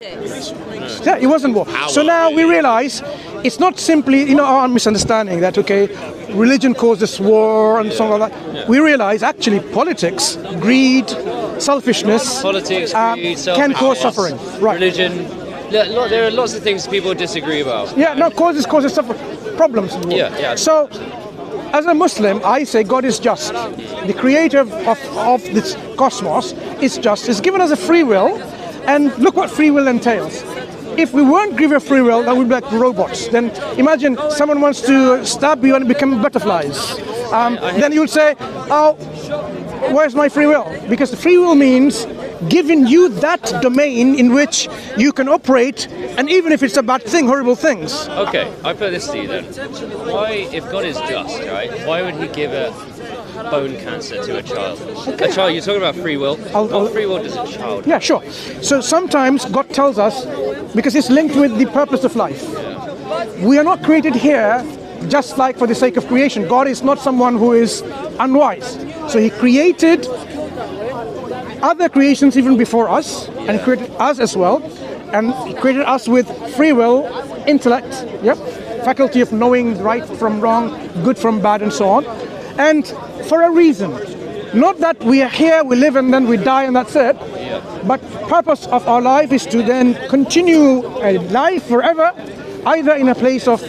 Yeah, it wasn't war. So now we realize it's not simply, our misunderstanding that, okay, religion causes war and so on like that. We realize actually politics, greed, selfishness, can cause suffering. Right. Religion. There are lots of things people disagree about. Yeah, no, causes suffering, problems. Yeah. So, as a Muslim, I say God is just. The creator of this cosmos is just. He's given us a free will, and look what free will entails. If we weren't given free will, that would be like robots. Then imagine someone wants to stab you and become butterflies. Then you'll say, oh, where's my free will? Because the free will means giving you that domain in which you can operate, and even if it's a bad thing, horrible things. Okay, I put this to you then. Why, if God is just, right, why would he give a bone cancer to a child? Okay. A child, you're talking about free will. What free will does a child? Yeah, sure. So sometimes God tells us, because it's linked with the purpose of life. Yeah. We are not created here just like for the sake of creation. God is not someone who is unwise. So he created other creations even before us, and created us as well, and he created us with free will, intellect, faculty of knowing right from wrong, good from bad, and so on, and for a reason. Not that we are here, we live, and then we die, and that's it. But purpose of our life is to then continue a life forever, either in a place of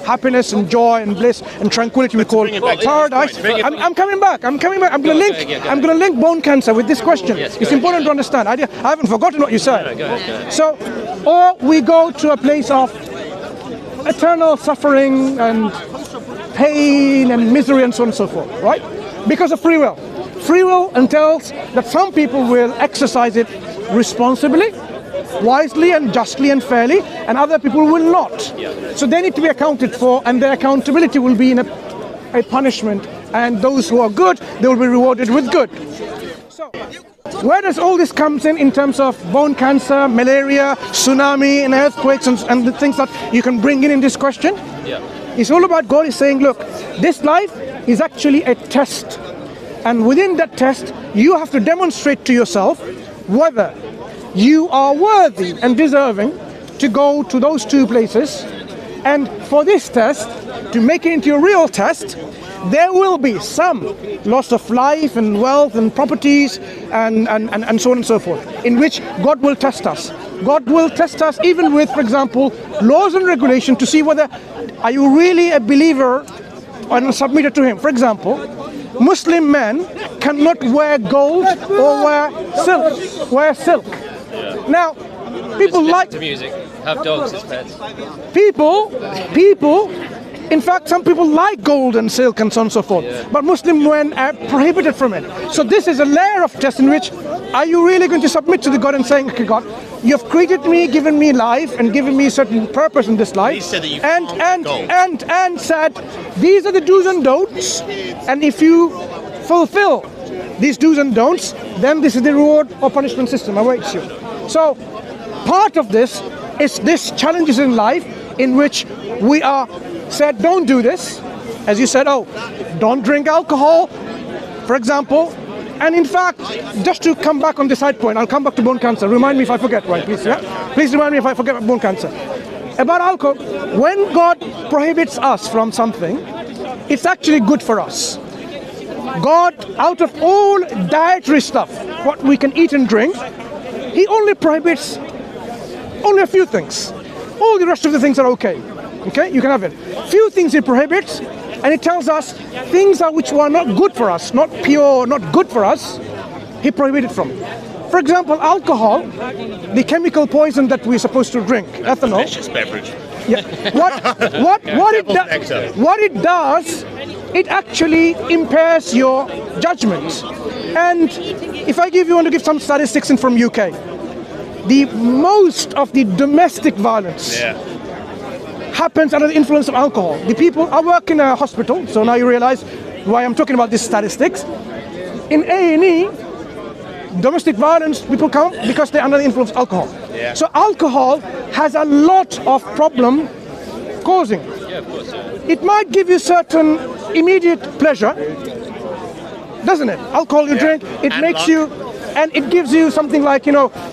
happiness and joy and bliss and tranquility we call paradise. I'm coming back. I'm going to link bone cancer with this question. It's important to understand. I haven't forgotten what you said. So, or we go to a place of eternal suffering and pain and misery and so on and so forth, right? Because of free will. Free will entails that some people will exercise it responsibly, wisely and justly and fairly, and other people will not. So they need to be accounted for, and their accountability will be in a punishment, and those who are good, they will be rewarded with good. So where does all this comes in terms of bone cancer, malaria, tsunami and earthquakes and the things that you can bring in this question? It's all about God is saying, look, this life is actually a test, and within that test you have to demonstrate to yourself whether you are worthy and deserving to go to those two places. And for this test, to make it into a real test, there will be some loss of life and wealth and properties and so on and so forth, in which God will test us. God will test us even with, for example, laws and regulation to see whether are you really a believer and submitted to him. For example, Muslim men cannot wear gold or wear silk. Now, people like to music, have dogs as pets. People, in fact, some people like gold and silk and so on and so forth. But Muslim men are prohibited from it. So this is a layer of test in which are you really going to submit to the God and saying, okay, God, you have created me, given me life, and given me a certain purpose in this life. He said that you and said, these are the do's and don'ts, and if you fulfill these do's and don'ts, then this is the reward or punishment system awaits you. So part of this is this challenges in life in which we are said don't do this, as you said, don't drink alcohol, for example. And in fact, just to come back on the side point, I'll come back to bone cancer. Remind me if I forget, right, please, Please remind me if I forget about bone cancer. About alcohol, when God prohibits us from something, it's actually good for us. God, out of all dietary stuff, what we can eat and drink, he only prohibits only a few things. All the rest of the things are okay. Okay, you can have it. Few things he prohibits, and it tells us things which were not good for us, not pure, not good for us, he prohibited from. For example, alcohol, the chemical poison that we're supposed to drink, ethanol. Delicious beverage. Yeah. What it does, it actually impairs your judgment. And if I want to give some statistics from UK, the most of the domestic violence happens under the influence of alcohol. The people, I work in a hospital, so now you realize why I'm talking about these statistics. In A&E, domestic violence, people come because they're under the influence of alcohol. Yeah. So alcohol has a lot of problem causing. Yeah, of course. It might give you certain immediate pleasure, doesn't it? Alcohol you drink, it And makes luck. you and it gives you something like,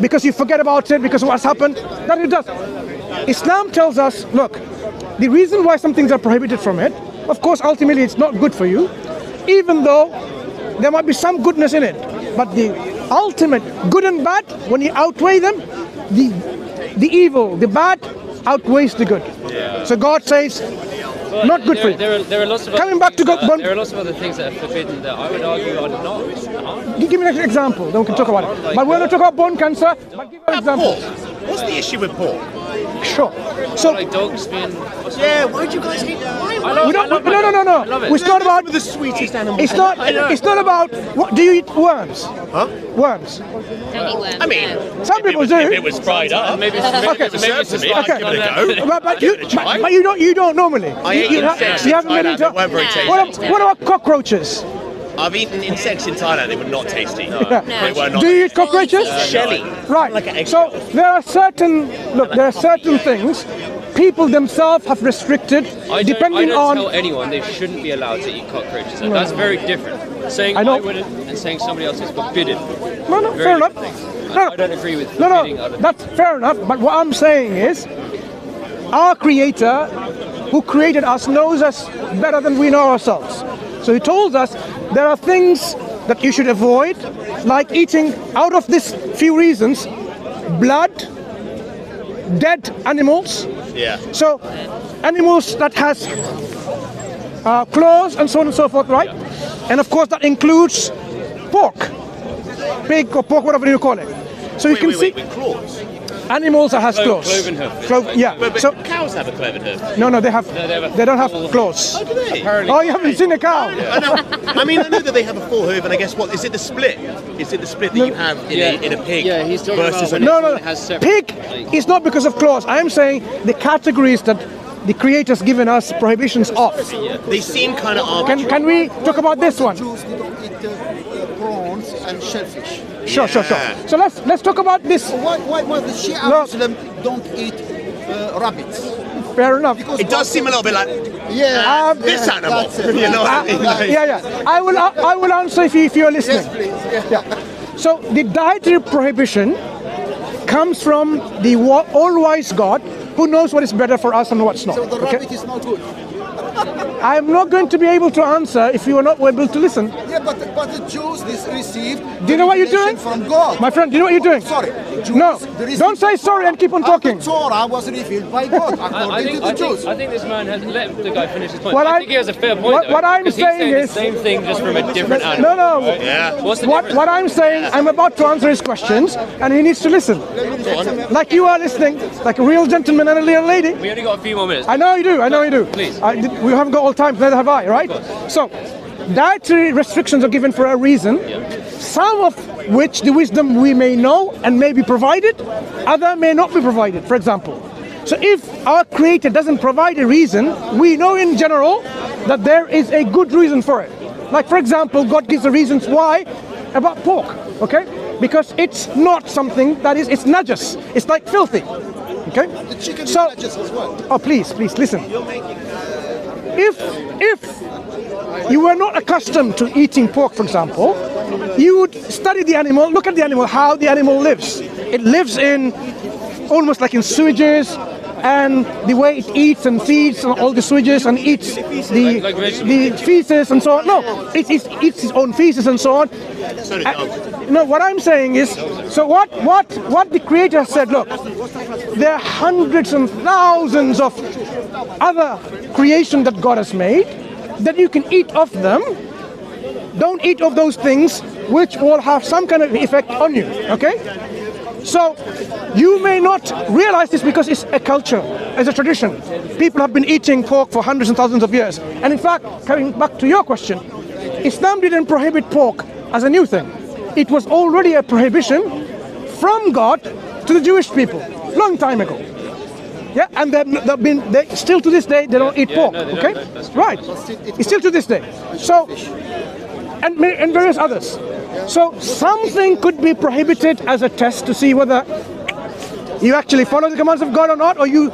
because you forget about it, because of what's happened, that it does. Islam tells us, look, the reason why some things are prohibited from it, of course, ultimately it's not good for you, even though there might be some goodness in it. But the ultimate good and bad, when you outweigh them, the evil, the bad, outweighs the good. Yeah. So God says, not good for you. There are lots of Coming back to God, there are lots of other things that are forbidden that I would argue are not. Give me an example, then we can talk about it. But we're not talking about bone cancer, but give an example. What's the issue with pork? Sure. So, like dogs being... Yeah, why do you guys hate that? No. It's not about the sweetest animal. It's not about. What do you eat? Worms. Huh? Worms. I mean, Some people do. If it was fried up, maybe Okay. give it a go. But you don't normally. I ate insects in Thailand. They weren't very tasty. What about cockroaches? I've eaten insects in Thailand. They were not tasty. They were not. Do you eat cockroaches? Shelly. Right. Like an egg So shell. there are certain things people themselves have restricted, depending I on. don't tell anyone they shouldn't be allowed to eat cockroaches. And that's very different. Saying I wouldn't and saying somebody else is forbidden. No, Very fair enough. different things. No. I don't agree with forbidding other That's fair enough. But what I'm saying is, our Creator, who created us, knows us better than we know ourselves. So He told us there are things that you should avoid, like eating, out of these few reasons, blood, dead animals. Yeah. So animals that has claws and so on and so forth, right? And of course that includes pork, pig or pork, whatever you call it. So you can see with claws. animals that has claws. cloven hoof. But So cows have a cloven hoof. no, they have. they have a They don't have full- claws. Do they? Apparently. Oh, you haven't seen a cow? I know. I mean, I know that they have a full hoof, and I guess what is it? The split? Is it the split that you have in a pig? Yeah, he's talking versus about an- No. It has separate, Pig like- is not because of claws. I am saying the categories that the Creator's given us prohibitions of. They seem kind of arbitrary. Can we talk about this one? Jews, they don't eat prawns and shellfish. Sure. So let's talk about this. Why the Shia No. Muslim don't eat rabbits? Fair enough. It does seem a little bit like Yeah, this animal. that's it. You know what I mean? Like- Yeah. I will answer if you're listening. Yes, please. Yeah. So the dietary prohibition comes from the all-wise God who knows what is better for us and what's not. So the Okay? rabbit is not good. I'm not going to be able to answer if you are not able to listen. Yeah, but the Jews this received. Do you know what you're doing? From God. My friend, do you know what you're doing? Sorry. Jews, No, they received- don't say sorry and keep on talking. The Torah was revealed by God according to the Jews. I think this man has let the guy finish his point. What I I- think he has a fair point. what- though, what I'm 'cause he's saying the is- same thing just from a different animal. No. Yeah. What's the What difference? I'm saying, I'm about to answer his questions, and he needs to listen. Like you are listening, like a real gentleman and a real lady. We only got a few more minutes. I know you do. Please. We haven't got all time, neither have I, right? So, dietary restrictions are given for a reason, some of which the wisdom we may know and may be provided, other may not be provided, for example. So if our Creator doesn't provide a reason, we know in general that there is a good reason for it. Like for example, God gives the reasons why about pork, okay? Because it's not something that is, it's najas, it's like filthy, okay? The chicken So, is just as well. oh please listen. If you were not accustomed to eating pork, for example, you would study the animal, look at the animal, how the animal lives. It lives in almost like in sewages, and the way it eats and feeds on all the sewages and eats Like the feces and so on. No, it eats its own feces and so on. So do dogs. No, what I'm saying is, so what the Creator said, look, there are hundreds and thousands of other creation that God has made, that you can eat of them. Don't eat of those things which will have some kind of effect on you, okay? So you may not realize this because it's a culture, it's a tradition. People have been eating pork for hundreds and thousands of years. And in fact, coming back to your question, Islam didn't prohibit pork as a new thing. It was already a prohibition from God to the Jewish people, long time ago. Yeah, and they still to this day they don't eat pork. no, they Okay, don't, that's right? It's still to this day. So, and various others. So something could be prohibited as a test to see whether you actually follow the commands of God or not, or you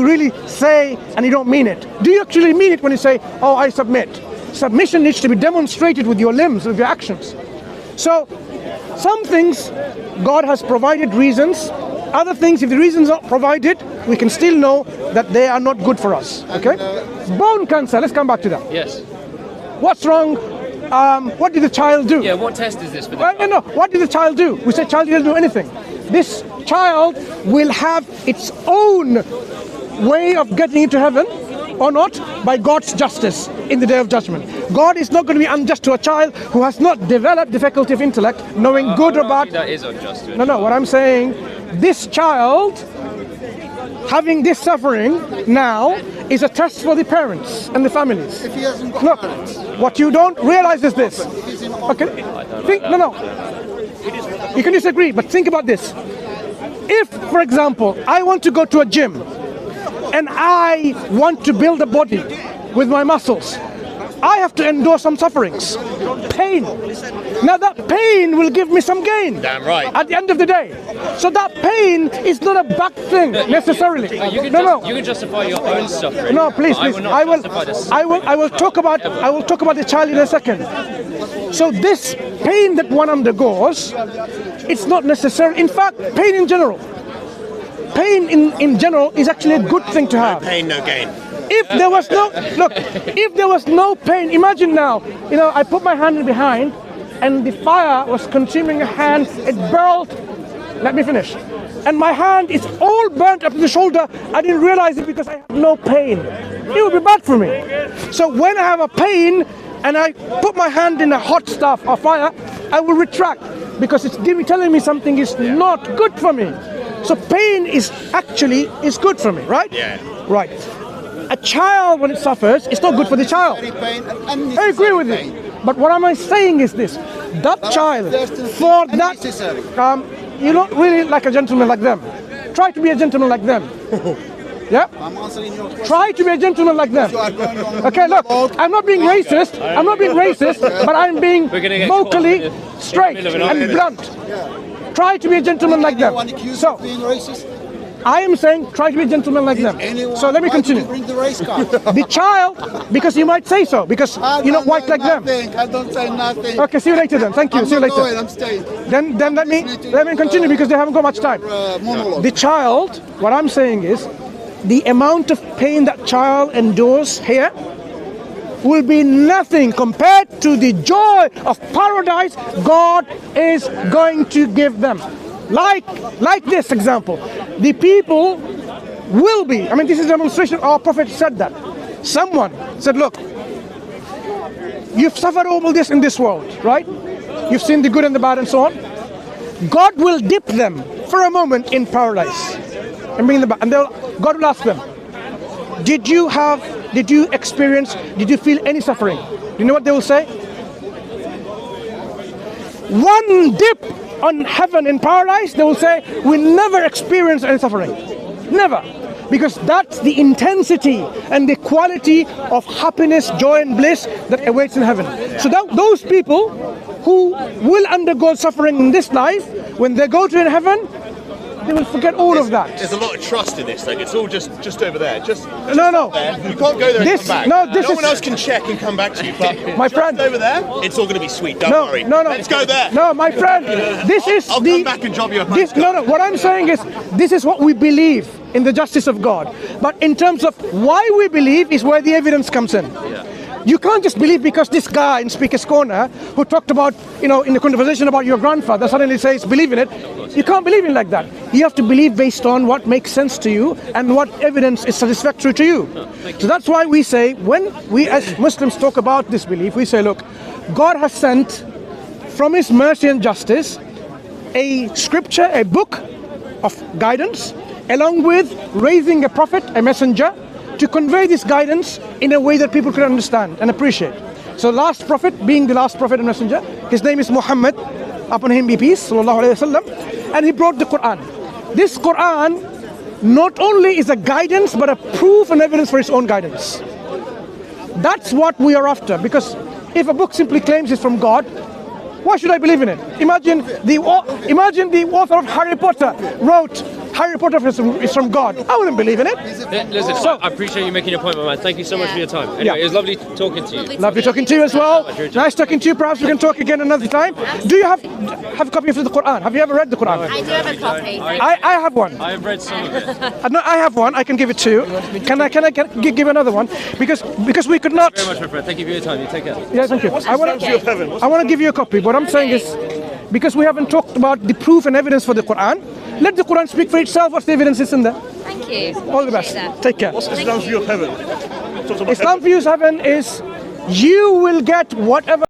really say and you don't mean it. Do you actually mean it when you say, "Oh, I submit"? Submission needs to be demonstrated with your limbs, with your actions. So Some things, God has provided reasons. Other things, if the reasons are provided, we can still know that they are not good for us. Okay? Bone cancer, let's come back to that. Yes. What's wrong? What did the child do? Yeah, what test is this for the No. What did the child do? We say child didn't do anything. This child will have its own way of getting into heaven or not by God's justice in the day of judgment. God is not going to be unjust to a child who has not developed the faculty of intellect, knowing good or bad. That is unjust. No, what I'm saying, this child having this suffering now is a test for the parents and the families. If he hasn't got Look, parents, what you don't realize is this. he's in Okay? No. You can disagree, but think about this. If, for example, I want to go to a gym and I want to build a body with my muscles, I have to endure some sufferings, pain. Now that pain will give me some gain. Damn right. At the end of the day. So that pain is not a bad thing necessarily. You can you can justify your own suffering. No, please. I will not justify the suffering. I will talk about the child in a second. So this pain that one undergoes, it's not necessary. In fact, pain in general is actually a good thing to have. Pain, no gain. If there was no pain, imagine now, I put my hand in behind and the fire was consuming a hand, it burned, let me finish. And my hand is all burnt up to the shoulder. I didn't realize it because I have no pain. It would be bad for me. So when I have a pain and I put my hand in a hot stuff or fire, I will retract because it's telling me something is not good for me. So pain is good for me, right? Yeah. Right. A child, when it suffers, it's not good for the child. I agree with you. But what am I saying is this: that child, for that, you're not really like a gentleman like them. Try to be a gentleman like them. Yeah? I'm answering your question. Try to be a gentleman like them. Okay, look, I'm not being racist, but I'm being vocally straight and blunt. Try to be a gentleman like them. So, being racist? I am saying try to be a gentleman like them. So let me continue. Bring the race car. The child, because you might say so, because you're not white like them. I don't say nothing. Okay, see you later then. Thank you. See you later. I'm staying. Then let me continue because they haven't got much time. The child, what I'm saying is, the amount of pain that child endures here will be nothing compared to the joy of paradise God is going to give them. Like this example, the people will be, this is a demonstration, our Prophet said that. Someone said, look, you've suffered all this in this world, right? You've seen the good and the bad and so on. God will dip them for a moment in paradise and bring them back. And God will ask them, did you feel any suffering? You know what they will say? One dip on heaven in paradise, they will say, we never experienced any suffering. Never. Because that's the intensity and the quality of happiness, joy and bliss that awaits in heaven. So those people who will undergo suffering in this life, when they go to heaven, they will forget all of that. There's a lot of trust in this thing. It's all just over there. No. There. You can't go there and come back. No one else can check and come back to you. But my friend, over there, it's all going to be sweet. Don't worry. No. Let's go there. No, my friend, I'll come back and job you up. No. What I'm saying is, this is what we believe in the justice of God. But in terms of why we believe is where the evidence comes in. Yeah. You can't just believe because this guy in Speaker's Corner who talked about, in the conversation about your grandfather suddenly says believe in it. You can't believe in like that. You have to believe based on what makes sense to you and what evidence is satisfactory to you. So that's why we say, when we as Muslims talk about this belief, we say, look, God has sent from His mercy and justice a scripture, a book of guidance, along with raising a prophet, a messenger, to convey this guidance in a way that people could understand and appreciate. So last prophet, being the last prophet and messenger, his name is Muhammad, upon him be peace, sallallahu alayhi wasallam, and he brought the Quran. This Quran not only is a guidance, but a proof and evidence for its own guidance. That's what we are after, because if a book simply claims it's from God, why should I believe in it? Imagine the author of Harry Potter wrote high report of is from God, I wouldn't believe in it. Listen, I appreciate you making your point, my man. Thank you so much for your time. Anyway, Yeah. it was lovely talking to you. Lovely talking to you as well. Nice talking to you. Perhaps we can talk again another time. Do you have a copy of the Quran? Have you ever read the Quran? I do have a copy. I have one. I have read some of it. No, I have one. I can give it to you. Can I give another one? Because we could not. Very much, my friend. Thank you for your time. You take care. Yeah, thank you. I want to give you a copy. What I'm saying is, because we haven't talked about the proof and evidence for the Quran, let the Quran speak for itself. What's the evidence is in there? Thank you. All the best. Appreciate that. Take care. What's Islam's view of heaven? Talks about Islam views heaven is you will get whatever